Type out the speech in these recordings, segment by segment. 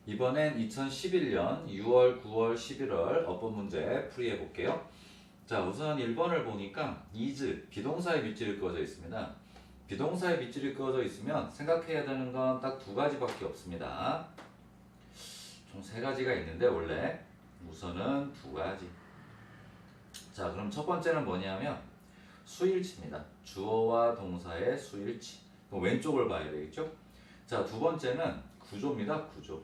이번엔 2011년 6월, 9월, 11월 어법 문제 풀이해 볼게요. 자, 우선 1번을 보니까 is, 비동사의 밑줄이 그어져 있습니다. 비동사의 밑줄이 그어져 있으면 생각해야 되는 건 딱 두 가지밖에 없습니다. 총 세 가지가 있는데 원래 우선은 두 가지. 자, 그럼 첫 번째는 뭐냐면 수일치입니다. 주어와 동사의 수일치. 그럼 왼쪽을 봐야 되겠죠? 자, 두 번째는 구조입니다. 구조.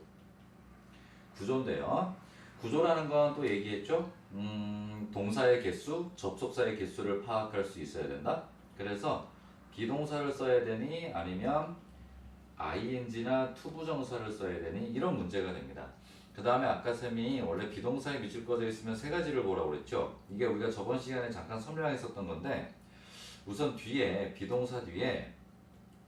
구조인데요. 구조라는 건 또 얘기했죠? 동사의 개수, 접속사의 개수를 파악할 수 있어야 된다. 그래서 비동사를 써야 되니 아니면 ing나 투부정사를 써야 되니 이런 문제가 됩니다. 그 다음에 아까 쌤이 원래 비동사에 밑줄 꺼져 있으면 세 가지를 보라고 그랬죠. 이게 우리가 저번 시간에 잠깐 설명했었던 건데 우선 뒤에 비동사 뒤에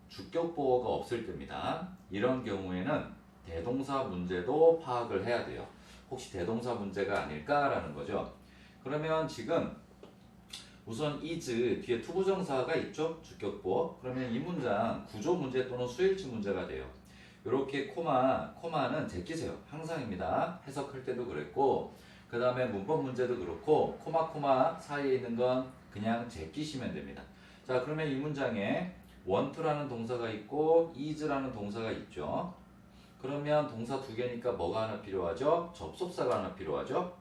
주격보어가 없을 때입니다. 이런 경우에는 대동사 문제도 파악을 해야 돼요. 혹시 대동사 문제가 아닐까라는 거죠. 그러면 지금 우선 is 뒤에 투부정사가 있죠. 주격보어. 그러면 이 문장 구조 문제 또는 수일치 문제가 돼요. 이렇게 코마는 제끼세요. 항상입니다. 해석할 때도 그랬고 그 다음에 문법 문제도 그렇고 코마 사이에 있는 건 그냥 제끼시면 됩니다. 자, 그러면 이 문장에 want라는 동사가 있고 is라는 동사가 있죠. 그러면 동사 두 개니까 뭐가 하나 필요하죠? 접속사가 하나 필요하죠?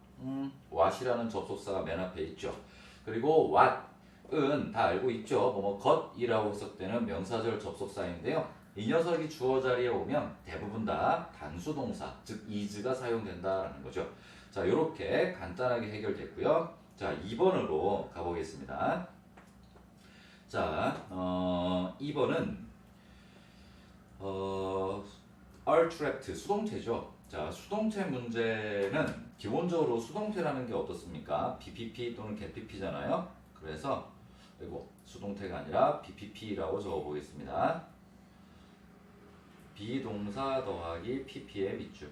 what이라는 접속사가 맨 앞에 있죠. 그리고 what은 다 알고 있죠. 것이라고 해석되는 명사절 접속사인데요. 이 녀석이 주어 자리에 오면 대부분 다 단수동사, 즉 is가 사용된다라는 거죠. 자, 이렇게 간단하게 해결됐고요. 자, 2번으로 가보겠습니다. 자, 2번은 attract, 수동태죠. 자, 수동태 문제는 기본적으로 수동태라는 게 어떻습니까? BPP 또는 getPP잖아요. 그래서 이거 수동태가 아니라 BPP라고 적어보겠습니다. 비동사 더하기 PP의 밑줄.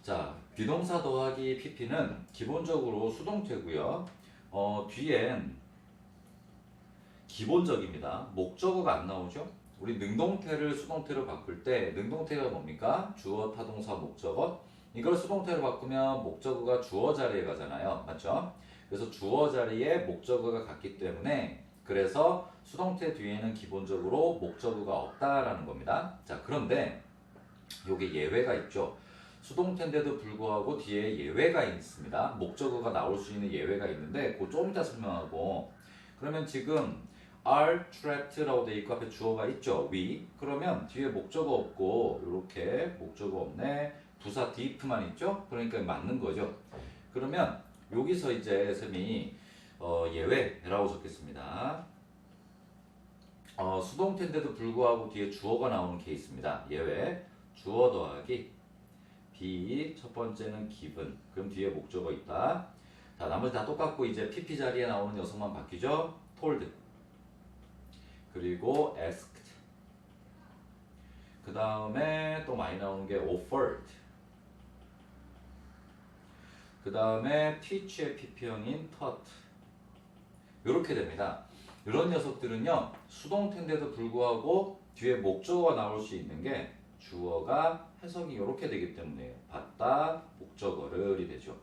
자, 비동사 더하기 PP는 기본적으로 수동태고요. 뒤엔 기본적입니다. 목적어가 안 나오죠? 우리 능동태를 수동태로 바꿀 때 능동태가 뭡니까? 주어, 타동사, 목적어. 이걸 수동태로 바꾸면 목적어가 주어 자리에 가잖아요. 맞죠? 그래서 주어 자리에 목적어가 갔기 때문에 그래서 수동태 뒤에는 기본적으로 목적어가 없다라는 겁니다. 자, 그런데 요게 예외가 있죠. 수동태인데도 불구하고 뒤에 예외가 있습니다. 목적어가 나올 수 있는 예외가 있는데 그거 좀 이따 설명하고. 그러면 지금 are trapped라고 돼 있고 앞에 주어가 있죠. we. 그러면 뒤에 목적어 없고 이렇게 목적어 없네. 부사 deep만 있죠. 그러니까 맞는 거죠. 그러면 여기서 이제 쌤이 예외라고 적겠습니다. 수동태인데도 불구하고 뒤에 주어가 나오는 케이스입니다. 예외. 주어 더하기 be 첫 번째는 given. 그럼 뒤에 목적어 있다. 자, 나머지 다 똑같고 이제 pp 자리에 나오는 녀석만 바뀌죠. told. 그리고 asked. 그 다음에 또 많이 나오는 게 offered. 그 다음에 teach의 pp형인 taught. 이렇게 됩니다. 이런 녀석들은요, 수동태인데도 불구하고 뒤에 목적어가 나올 수 있는 게 주어가 해석이 이렇게 되기 때문에요. 받다, 목적어를이 되죠.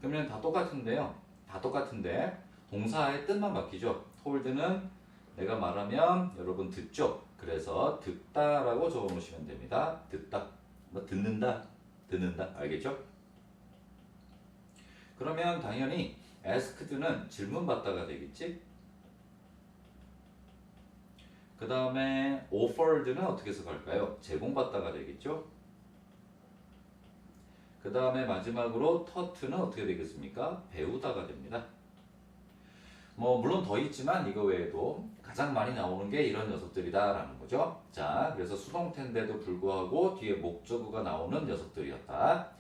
그러면 다 똑같은데요. 다 똑같은데 동사의 뜻만 바뀌죠. told는 내가 말하면 여러분 듣죠. 그래서 듣다라고 적어 놓으시면 됩니다. 듣다. 뭐 듣는다. 알겠죠? 그러면 당연히 asked는 질문받다가 되겠지? 그 다음에 offered는 어떻게 해석할까요? 제공받다가 되겠죠? 그 다음에 마지막으로 taught는 어떻게 되겠습니까? 배우다가 됩니다. 물론 더 있지만 이거 외에도 가장 많이 나오는 게 이런 녀석들이다라는 거죠. 자, 그래서 수동태인데도 불구하고 뒤에 목적어가 나오는 녀석들이었다.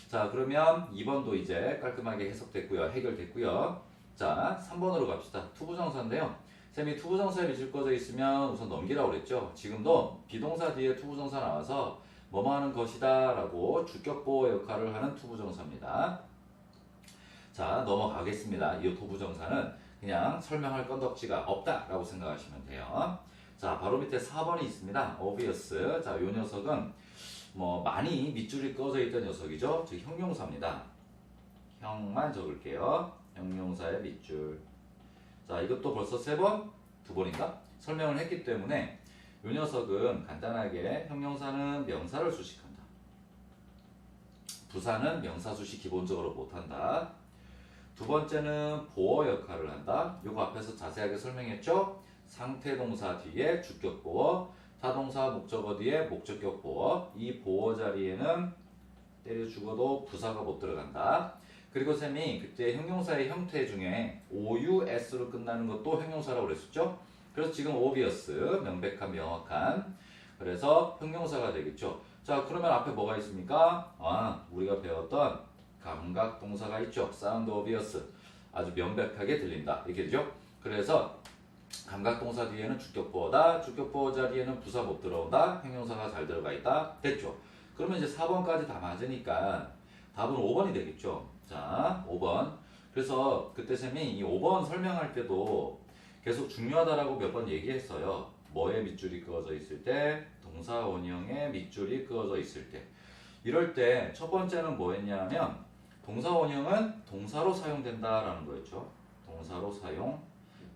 자, 그러면 2번도 이제 깔끔하게 해석됐고요. 해결됐고요. 자, 3번으로 갑시다. 투부정사인데요. 쌤이 투부정사에 밑줄 꺼져 있으면 우선 넘기라고 그랬죠. 지금도 비동사 뒤에 투부정사 나와서 뭐뭐 하는 것이다 라고 주격보호 역할을 하는 투부정사입니다. 자, 넘어가겠습니다. 이 투부정사는 그냥 설명할 건덕지가 없다라고 생각하시면 돼요. 자, 자, 바로 밑에 4번이 있습니다. obvious. 자, 요 녀석은 뭐 많이 밑줄이 꺼져 있던 녀석이죠. 즉 형용사입니다. 형만 적을게요. 형용사의 밑줄. 자, 이것도 벌써 3번, 2번인가? 설명을 했기 때문에 요 녀석은 간단하게 형용사는 명사를 수식한다. 부사는 명사 수식 기본적으로 못한다. 두 번째는 보어 역할을 한다. 요거 앞에서 자세하게 설명했죠? 상태 동사 뒤에 주격 보어, 타동사 목적어 뒤에 목적격 보어. 이 보어 자리에는 때려 죽어도 부사가 못 들어간다. 그리고 쌤이 그때 형용사의 형태 중에 OUS로 끝나는 것도 형용사라고 그랬었죠? 그래서 지금 obvious, 명백한, 명확한. 그래서 형용사가 되겠죠. 자, 그러면 앞에 뭐가 있습니까? 우리가 배웠던 감각 동사가 있죠. sound obvious. 아주 명백하게 들린다. 이렇게 되죠? 그래서 감각 동사 뒤에는 주격 보어다. 주격 보어 자리에는 부사 못 들어온다. 형용사가 잘 들어가 있다. 됐죠? 그러면 이제 4번까지 다 맞으니까 답은 5번이 되겠죠. 자, 5번. 그래서 그때 쌤이 이 5번 설명할 때도 계속 중요하다라고 몇 번 얘기했어요. 뭐에 밑줄이 그어져 있을 때, 동사 원형에 밑줄이 그어져 있을 때. 이럴 때 첫 번째는 뭐 했냐면 동사 원형은 동사로 사용된다라는 거였죠. 동사로 사용.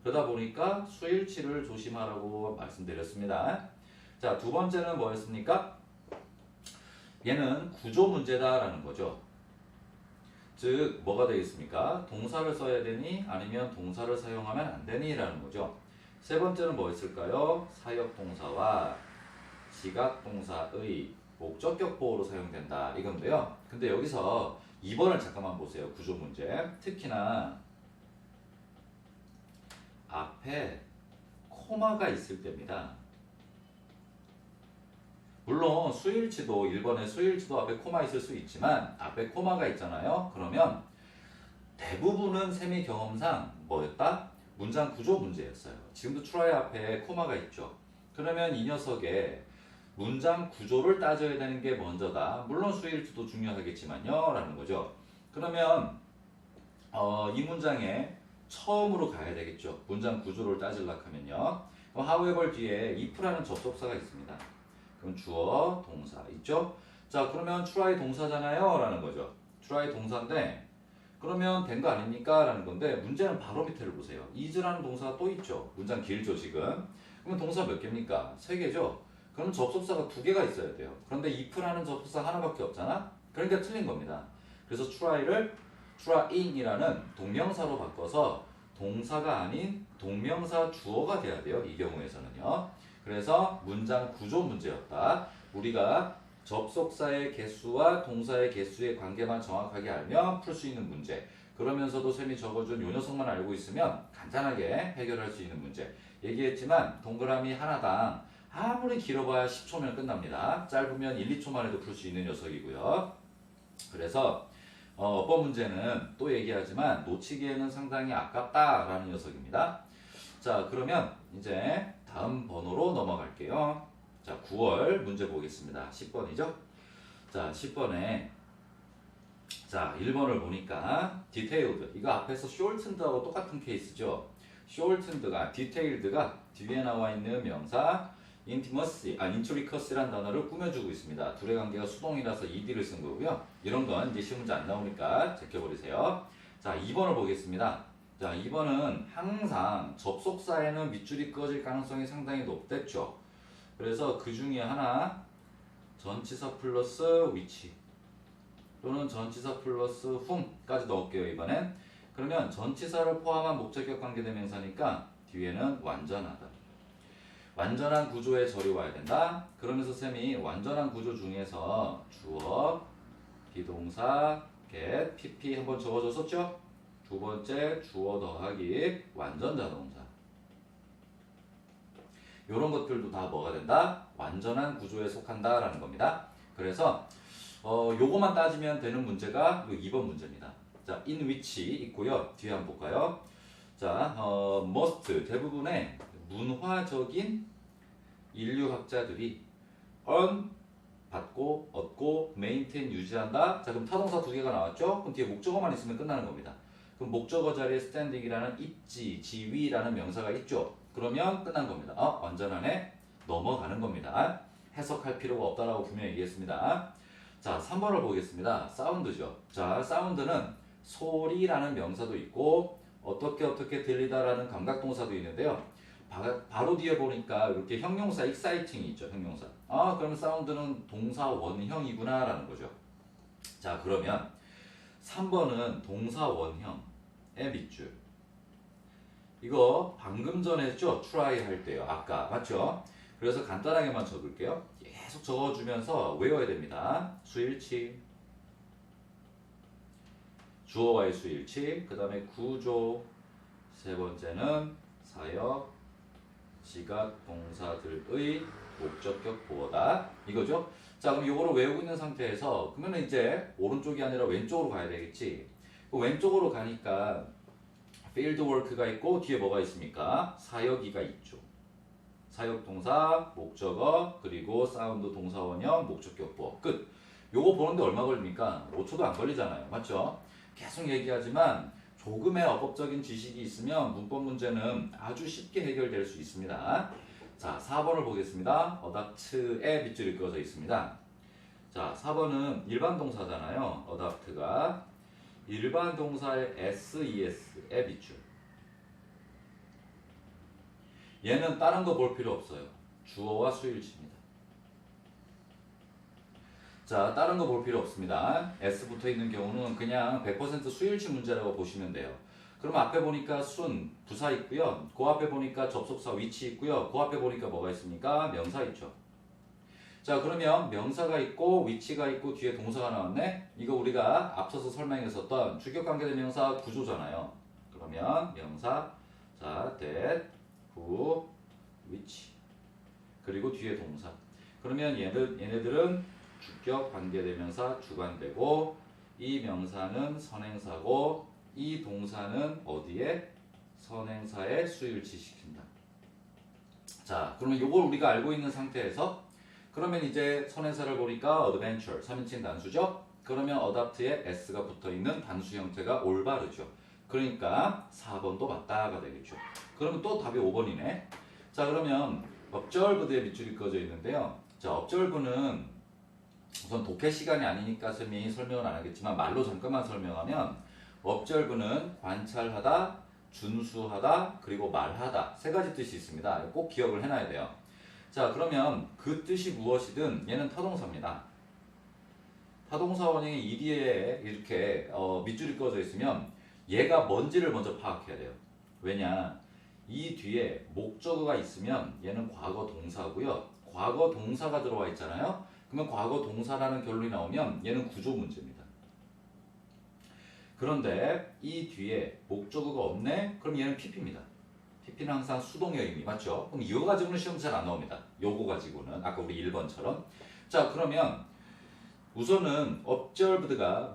그러다 보니까 수일치를 조심하라고 말씀드렸습니다. 자, 두 번째는 뭐였습니까? 얘는 구조 문제다라는 거죠. 즉 뭐가 되겠습니까? 동사를 써야 되니 아니면 동사를 사용하면 안 되니 라는 거죠. 세 번째는 뭐였을까요? 사역동사와 지각동사의 목적격 보호로 사용된다 이건데요. 근데 여기서 2번을 잠깐만 보세요. 구조 문제. 특히나 앞에 코마가 있을 때입니다. 물론 수일치도 1번에 수일치도 앞에 코마 있을 수 있지만 앞에 코마가 있잖아요. 그러면 대부분은 쌤의 경험상 뭐였다? 문장 구조 문제였어요. 지금도 트라이 앞에 코마가 있죠. 그러면 이 녀석의 문장 구조를 따져야 되는 게 먼저다. 물론 수일치도 중요하겠지만요. 라는 거죠. 그러면 이 문장에 처음으로 가야 되겠죠. 문장 구조를 따지려고 하면요. 그럼 however 뒤에 if라는 접속사가 있습니다. 그럼 주어, 동사 있죠? 자, 그러면 try 동사잖아요 라는 거죠. try 동사인데 그러면 된 거 아닙니까? 라는 건데 문제는 바로 밑에를 보세요. is라는 동사가 또 있죠. 문장 길죠 지금. 그러면 동사 몇 개입니까? 3개죠. 그럼 접속사가 2개가 있어야 돼요. 그런데 if라는 접속사 하나밖에 없잖아? 그러니까 틀린 겁니다. 그래서 try를 trying이라는 동명사로 바꿔서 동사가 아닌 동명사 주어가 돼야 돼요. 이 경우에서는요. 그래서 문장 구조 문제였다. 우리가 접속사의 개수와 동사의 개수의 관계만 정확하게 알면 풀 수 있는 문제. 그러면서도 쌤이 적어준 요 녀석만 알고 있으면 간단하게 해결할 수 있는 문제. 얘기했지만 동그라미 하나당 아무리 길어봐야 10초면 끝납니다. 짧으면 1, 2초만 해도 풀 수 있는 녀석이고요. 그래서 어법 문제는 또 얘기하지만 놓치기에는 상당히 아깝다라는 녀석입니다. 자, 그러면 이제 다음 번호로 넘어갈게요. 자, 9월 문제 보겠습니다. 10번이죠? 자, 10번에 자, 1번을 보니까 detailed 이거 앞에서 shortened하고 똑같은 케이스죠. shortened가 detailed가 뒤에 나와 있는 명사 intricat이라는 단어를 꾸며주고 있습니다. 둘의 관계가 수동이라서 ed를 쓴 거고요. 이런 건 이제 시험 문제 안 나오니까 제껴버리세요. 자, 2번을 보겠습니다. 자, 2번은 항상 접속사에는 밑줄이 그어질 가능성이 상당히 높댔죠. 그래서 그 중에 하나 전치사 플러스 위치 또는 전치사 플러스 whom까지 넣을게요. 이번엔. 그러면 전치사를 포함한 목적격 관계대명사니까 뒤에는 완전하다. 완전한 구조에 절이 와야 된다. 그러면서 쌤이 완전한 구조 중에서 주어, 비동사, get, pp 한번 적어줬었죠? 두 번째 주어 더하기 완전 자동사. 이런 것들도 다 뭐가 된다? 완전한 구조에 속한다라는 겁니다. 그래서 요거만 따지면 되는 문제가 요 2번 문제입니다. 자, in which 있고요. 뒤에 한번 볼까요? 자, most 대부분의 문화적인 인류학자들이 earn 받고 얻고 maintain 유지한다. 자, 그럼 타동사 2개가 나왔죠? 그럼 뒤에 목적어만 있으면 끝나는 겁니다. 그럼 목적어 자리에 standing이라는 있지, 지위라는 명사가 있죠. 그러면 끝난 겁니다. 완전하네. 넘어가는 겁니다. 해석할 필요가 없다라고 분명히 얘기했습니다. 자, 3번을 보겠습니다. 사운드죠. 자, 사운드는 소리라는 명사도 있고 어떻게 들리다라는 감각동사도 있는데요. 바로 뒤에 보니까 이렇게 형용사 exciting이 있죠. 형용사. 그러면 사운드는 동사 원형이구나 라는 거죠. 자, 그러면 3번은 동사 원형의 밑줄. 이거 방금 전에 했죠? try 할 때요. 아까. 맞죠? 그래서 간단하게만 적을게요. 계속 적어주면서 외워야 됩니다. 수일치, 주어와의 수일치, 그 다음에 구조, 세 번째는 사역, 지각 동사들의 목적격 보어다. 이거죠? 자, 그럼 이거를 외우고 있는 상태에서 그러면 이제 오른쪽이 아니라 왼쪽으로 가야 되겠지. 왼쪽으로 가니까 field work가 있고 뒤에 뭐가 있습니까? 사역이가 있죠. 사역 동사, 목적어, 그리고 사운드 동사 원형, 목적격 보어. 끝. 요거 보는데 얼마 걸립니까? 5초도 안 걸리잖아요. 맞죠? 계속 얘기하지만 조금의 어법적인 지식이 있으면 문법 문제는 아주 쉽게 해결될 수 있습니다. 자, 4번을 보겠습니다. adapt의 밑줄이 그어져 있습니다. 자, 4번은 일반 동사잖아요. adapt가 일반 동사의 SES의 밑줄. 얘는 다른 거 볼 필요 없어요. 주어와 수일치입니다. 자, 다른 거 볼 필요 없습니다. S 붙어 있는 경우는 그냥 100% 수일치 문제라고 보시면 돼요. 그럼 앞에 보니까 순, 부사 있고요. 그 앞에 보니까 접속사 위치 있고요. 그 앞에 보니까 뭐가 있습니까? 명사 있죠. 자, 그러면 명사가 있고 위치가 있고 뒤에 동사가 나왔네. 이거 우리가 앞서서 설명했었던 주격관계대명사 구조잖아요. 그러면 명사, 자, that, who, which, 그리고 뒤에 동사. 그러면 얘네들은 주격 관계대명사 주관되고 이 명사는 선행사고 이 동사는 어디에? 선행사에 수일치시킨다. 자, 그러면 이걸 우리가 알고 있는 상태에서 그러면 이제 선행사를 보니까 adventure 3인칭 단수죠? 그러면 adapt에 s가 붙어있는 단수 형태가 올바르죠. 그러니까 4번도 맞다가 되겠죠. 그러면 또 답이 5번이네. 자, 그러면 observed의 밑줄이 그어져 있는데요. 자, observe는 우선 독해 시간이 아니니까 쌤이 설명을 안 하겠지만 말로 잠깐만 설명하면 observe는 관찰하다, 준수하다, 그리고 말하다 세 가지 뜻이 있습니다. 꼭 기억을 해놔야 돼요. 자, 그러면 그 뜻이 무엇이든 얘는 타동사입니다. 타동사 원형이 이 뒤에 이렇게 밑줄이 그어져 있으면 얘가 뭔지를 먼저 파악해야 돼요. 왜냐? 이 뒤에 목적어가 있으면 얘는 과거 동사고요. 과거 동사가 들어와 있잖아요. 그러면 과거 동사라는 결론이 나오면 얘는 구조 문제입니다. 그런데 이 뒤에 목적어가 없네? 그럼 얘는 PP입니다. PP는 항상 수동의 의미 맞죠? 그럼 이거 가지고는 시험 잘 안 나옵니다. 요거 가지고는 아까 우리 1번처럼. 자, 그러면 우선은 observed가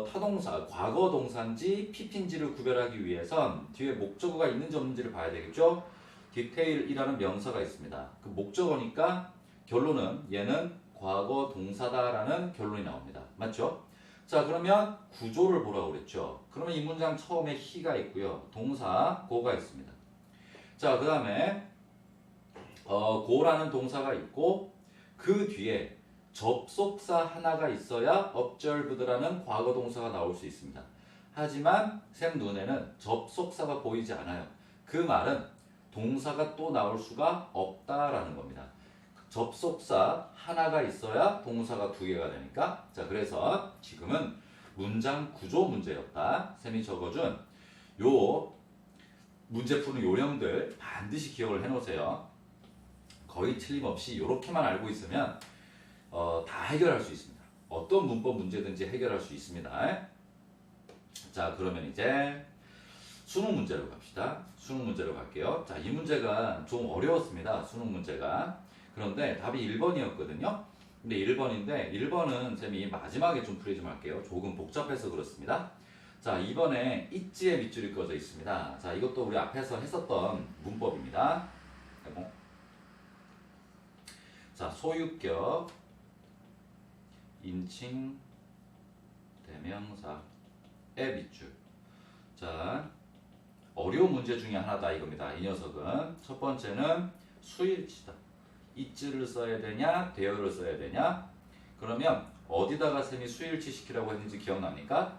타동사, 과거 동사인지 PP인지를 구별하기 위해선 뒤에 목적어가 있는지 없는지를 봐야 되겠죠? detail이라는 명사가 있습니다. 그 목적어니까 결론은 얘는 과거 동사다라는 결론이 나옵니다. 맞죠? 자, 그러면 구조를 보라고 그랬죠. 그러면 이 문장 처음에 he가 있고요. 동사 go가 있습니다. 자, 그 다음에 go라는 동사가 있고 그 뒤에 접속사 하나가 있어야 observed라는 과거 동사가 나올 수 있습니다. 하지만 쌤 눈에는 접속사가 보이지 않아요. 그 말은 동사가 또 나올 수가 없다라는 겁니다. 접속사 하나가 있어야 동사가 두 개가 되니까. 자, 그래서 지금은 문장 구조 문제였다. 쌤이 적어준 요 문제 푸는 요령들 반드시 기억을 해놓으세요. 거의 틀림없이 이렇게만 알고 있으면 다 해결할 수 있습니다. 어떤 문법 문제든지 해결할 수 있습니다. 자, 그러면 이제 수능 문제로 갑시다. 수능 문제로 갈게요. 자, 이 문제가 좀 어려웠습니다. 수능 문제가. 그런데 답이 1번이었거든요. 근데 1번인데 1번은 쌤이 마지막에 좀 풀이 좀 할게요. 조금 복잡해서 그렇습니다. 자, 2번에 있지의 밑줄이 그어져 있습니다. 자, 이것도 우리 앞에서 했었던 문법입니다. 자, 소유격, 인칭, 대명사의 밑줄. 자, 어려운 문제 중에 하나다 이겁니다. 이 녀석은 첫 번째는 수일치다. is를 써야 되냐, there를 써야 되냐? 그러면 어디다가 쌤이 수일치 시키라고 했는지 기억납니까?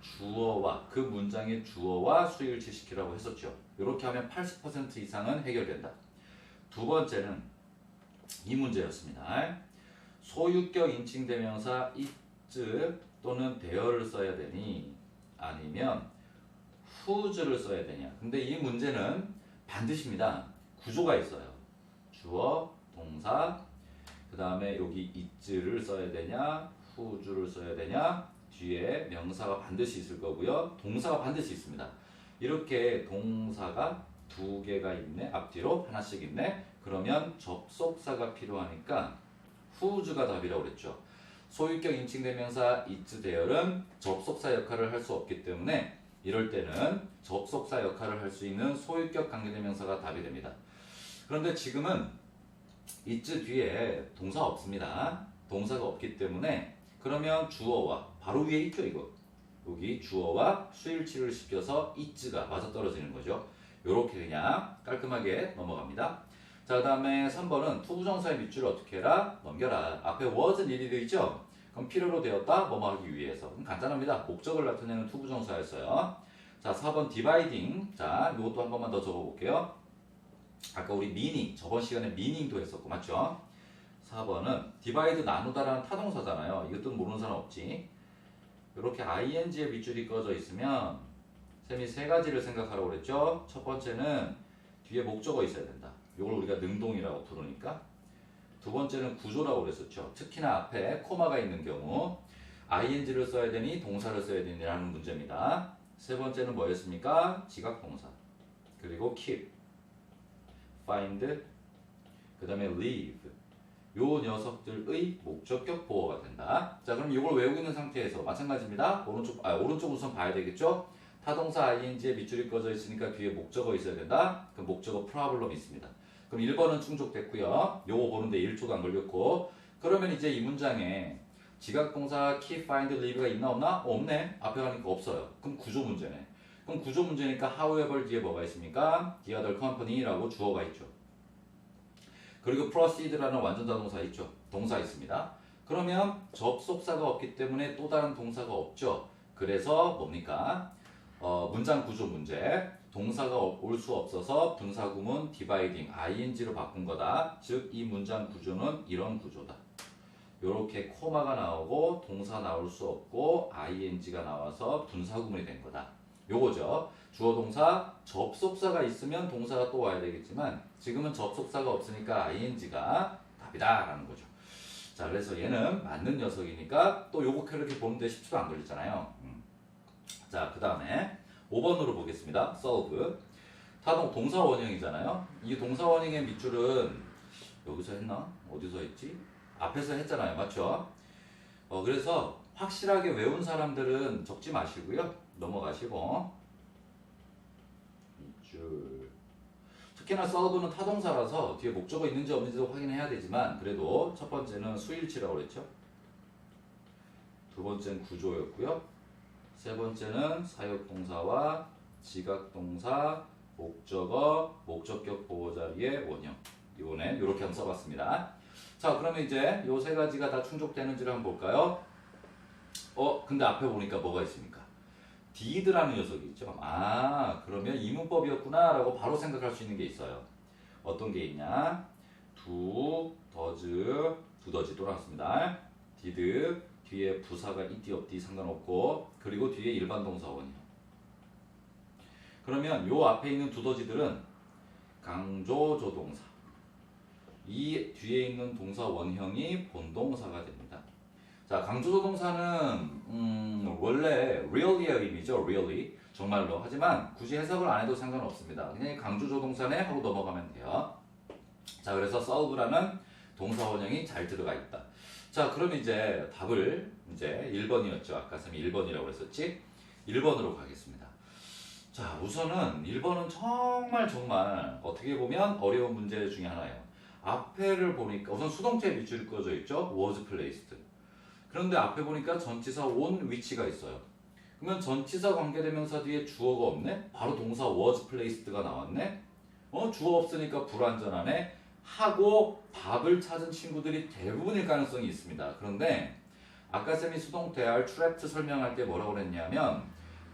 주어와 그 문장의 주어와 수일치 시키라고 했었죠. 이렇게 하면 80% 이상은 해결된다. 두 번째는 이 문제였습니다. 소유격 인칭대명사 is 또는 there를 써야 되니 아니면 whose를 써야 되냐. 근데 이 문제는 반드시입니다. 구조가 있어요. 주어, 동사, 그 다음에 여기 is를 써야 되냐, whose를 써야 되냐, 뒤에 명사가 반드시 있을 거고요. 동사가 반드시 있습니다. 이렇게 동사가 두 개가 있네. 앞뒤로 하나씩 있네. 그러면 접속사가 필요하니까 whose가 답이라고 그랬죠. 소유격 인칭대명사 is, there는 접속사 역할을 할 수 없기 때문에 이럴 때는 접속사 역할을 할 수 있는 소유격 관계대명사가 답이 됩니다. 그런데 지금은 is 뒤에 동사 없습니다. 동사가 없기 때문에 그러면 주어와 바로 위에 있죠 이거. 여기 주어와 수일치를 시켜서 is가 맞아떨어지는 거죠. 요렇게 그냥 깔끔하게 넘어갑니다. 자, 그 다음에 3번은 투부정사의 밑줄을 어떻게 해라? 넘겨라. 앞에 was needed 있죠? 그럼 필요로 되었다? 뭐뭐 하기 위해서. 그럼 간단합니다. 목적을 나타내는 투부정사였어요. 자, 4번 dividing. 자, 이것도 한 번만 더 적어볼게요. 아까 우리 meaning, 저번 시간에 meaning도 했었고, 맞죠? 4번은 divide 나누다라는 타동사잖아요. 이것도 모르는 사람 없지. 이렇게 ing의 밑줄이 꺼져 있으면 쌤이 세 가지를 생각하라고 그랬죠. 첫 번째는 뒤에 목적어 있어야 된다. 이걸 우리가 능동이라고 부르니까. 두 번째는 구조라고 그랬었죠. 특히나 앞에 코마가 있는 경우 ing를 써야 되니 동사를 써야 되니라는 문제입니다. 세 번째는 뭐였습니까? 지각동사. 그리고 keep, find, 그 다음에 leave. 요 녀석들의 목적격 보호가 된다. 자, 그럼 이걸 외우고 있는 상태에서 마찬가지입니다. 오른쪽 우선 봐야 되겠죠? 타동사 ing의 밑줄이 꺼져 있으니까 뒤에 목적어 있어야 된다. 그 목적어 problem 있습니다. 그럼 1번은 충족됐고요. 요거 보는데 1초도 안 걸렸고. 그러면 이제 이 문장에 지각동사 keep, find, leave가 있나 없나? 없네. 앞에 가니까 없어요. 그럼 구조 문제네. 그럼 구조 문제니까 however 뒤에 뭐가 있습니까? The other company라고 주어가 있죠. 그리고 proceed라는 완전자동사 있죠. 동사 있습니다. 그러면 접속사가 없기 때문에 또 다른 동사가 없죠. 그래서 뭡니까? 문장 구조 문제. 동사가 올 수 없어서 분사구문 dividing, ing로 바꾼 거다. 즉 이 문장 구조는 이런 구조다. 요렇게 코마가 나오고 동사 나올 수 없고 ing가 나와서 분사구문이 된 거다. 요거죠. 주어 동사 접속사가 있으면 동사가 또 와야 되겠지만 지금은 접속사가 없으니까 ing가 답이다 라는 거죠. 자, 그래서 얘는 맞는 녀석이니까 또 요거 그렇게 보는데 10초도 안 걸리잖아요. 자, 그 다음에 5번으로 보겠습니다. solve. 타동 동사 원형이잖아요. 이 동사 원형의 밑줄은 여기서 했나? 어디서 했지? 앞에서 했잖아요. 맞죠? 그래서 확실하게 외운 사람들은 적지 마시고요. 넘어가시고. 밑줄. 특히나 solve는 타동사라서 뒤에 목적어 있는지 없는지도 확인해야 되지만 그래도 첫 번째는 수일치라고 그랬죠. 두 번째는 구조였고요. 세 번째는 사역동사와 지각동사, 목적어, 목적격 보호자리의 원형. 이번에 이렇게 한번 써봤습니다. 자, 그러면 이제 요 세 가지가 다 충족되는지를 한번 볼까요? 근데 앞에 보니까 뭐가 있습니까? did라는 녀석이 있죠. 아, 그러면 이 문법이었구나 라고 바로 생각할 수 있는 게 있어요. 어떤 게 있냐? 두더지 또 나왔습니다. did, 뒤에 부사가 있디 없디 상관없고 그리고 뒤에 일반 동사 원형. 그러면 요 앞에 있는 두더지들은 강조조동사. 이 뒤에 있는 동사 원형이 본동사가 됩니다. 자, 강조조동사는 원래 really의 의미죠. really. 정말로. 하지만 굳이 해석을 안 해도 상관없습니다. 그냥 강조조동사네 하고 넘어가면 돼요. 자, 그래서 solve라는 동사 원형이 잘 들어가 있다. 자, 그럼 이제 답을 이제 1번이었죠. 아까 쌤이 1번이라고 했었지? 1번으로 가겠습니다. 자, 우선은 1번은 정말 어떻게 보면 어려운 문제 중에 하나예요. 앞에를 보니까 우선 수동태 밑줄이 꺼져 있죠. was placed. 그런데 앞에 보니까 전치사 on which가 있어요. 그러면 전치사 관계대명사 뒤에 주어가 없네? 바로 동사 was placed가 나왔네? 주어 없으니까 불완전하네? 하고 밥을 찾은 친구들이 대부분일 가능성이 있습니다. 그런데 아까 쌤이 수동태 are trapped 설명할 때 뭐라고 그랬냐면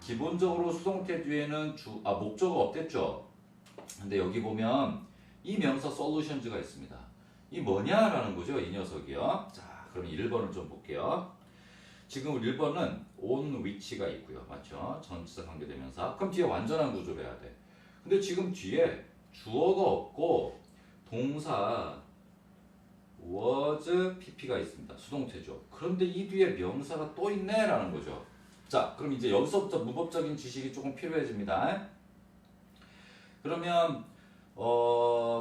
기본적으로 수동태 뒤에는 목적어가 없댔죠? 근데 여기 보면 이 명사 solutions가 있습니다. 이 뭐냐라는 거죠, 이 녀석이요. 자, 그럼 1번을 좀 볼게요. 지금 1번은 on which가 있고요. 맞죠? 전치사 관계대명사. 그럼 뒤에 완전한 구조를 해야 돼. 근데 지금 뒤에 주어가 없고 동사 was pp가 있습니다. 수동태죠. 그런데 이 뒤에 명사가 또 있네 라는 거죠. 자, 그럼 이제 여기서부터 문법적인 지식이 조금 필요해집니다. 그러면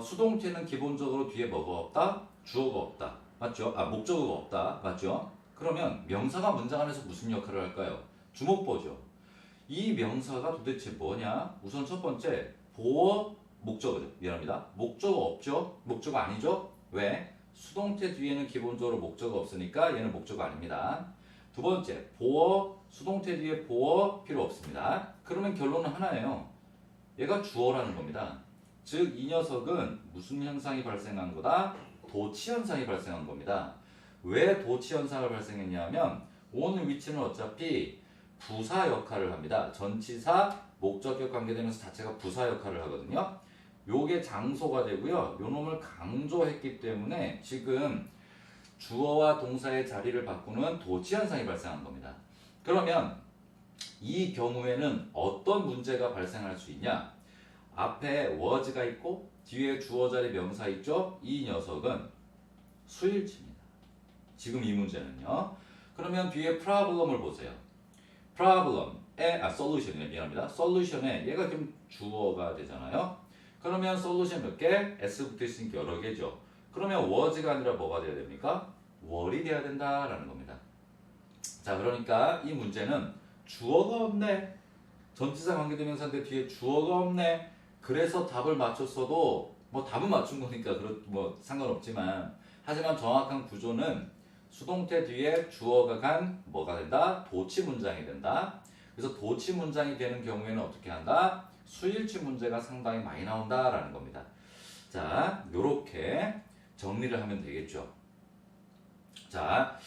수동태는 기본적으로 뒤에 뭐가 없다? 주어가 없다. 맞죠? 목적어가 없다. 맞죠? 그러면 명사가 문장 안에서 무슨 역할을 할까요? 주목보죠. 이 명사가 도대체 뭐냐? 우선 첫 번째, 보어 목적어죠. 미안합니다. 목적어 없죠? 목적어 아니죠? 왜? 수동태 뒤에는 기본적으로 목적어 없으니까 얘는 목적어 아닙니다. 두 번째, 보어, 수동태 뒤에 보어 필요 없습니다. 그러면 결론은 하나예요. 얘가 주어라는 겁니다. 즉, 이 녀석은 무슨 현상이 발생한 거다? 도치 현상이 발생한 겁니다. 왜 도치 현상을 발생했냐면 on which는 어차피 부사 역할을 합니다. 전치사, 목적격 관계되면서 자체가 부사 역할을 하거든요. 요게 장소가 되고요. 요 놈을 강조했기 때문에 지금 주어와 동사의 자리를 바꾸는 도치 현상이 발생한 겁니다. 그러면 이 경우에는 어떤 문제가 발생할 수 있냐? 앞에 was가 있고 뒤에 주어 자리 명사 있죠? 이 녀석은 수일치입니다. 지금 이 문제는요. 그러면 뒤에 problem을 보세요. problem에 solution이네. 미안합니다. solution에 얘가 좀 주어가 되잖아요. 그러면 solution 몇 개? s 붙어 있으니까 여러 개죠. 그러면 was가 아니라 뭐가 돼야 됩니까? were이 돼야 된다라는 겁니다. 자, 그러니까 이 문제는 주어가 없네. 전치사 관계대명사인데 뒤에 주어가 없네. 그래서 답을 맞췄어도 뭐 답은 맞춘 거니까 뭐 상관없지만 하지만 정확한 구조는 수동태 뒤에 주어가 간 뭐가 된다? 도치 문장이 된다. 그래서 도치 문장이 되는 경우에는 어떻게 한다? 수일치 문제가 상당히 많이 나온다라는 겁니다. 자, 요렇게 정리를 하면 되겠죠. 자,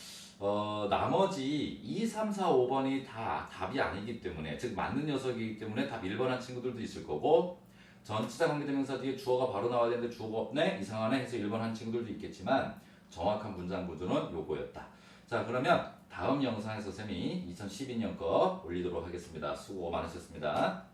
나머지 2, 3, 4, 5번이 다 답이 아니기 때문에, 즉 맞는 녀석이기 때문에 답 1번 한 친구들도 있을 거고, 전치사 관계대명사 뒤에 주어가 바로 나와야 되는데 주어가 없네? 이상하네? 해서 1번 한 친구들도 있겠지만 정확한 문장 구조는 요거였다. 자, 그러면 다음 영상에서 쌤이 2012년 거 올리도록 하겠습니다. 수고 많으셨습니다.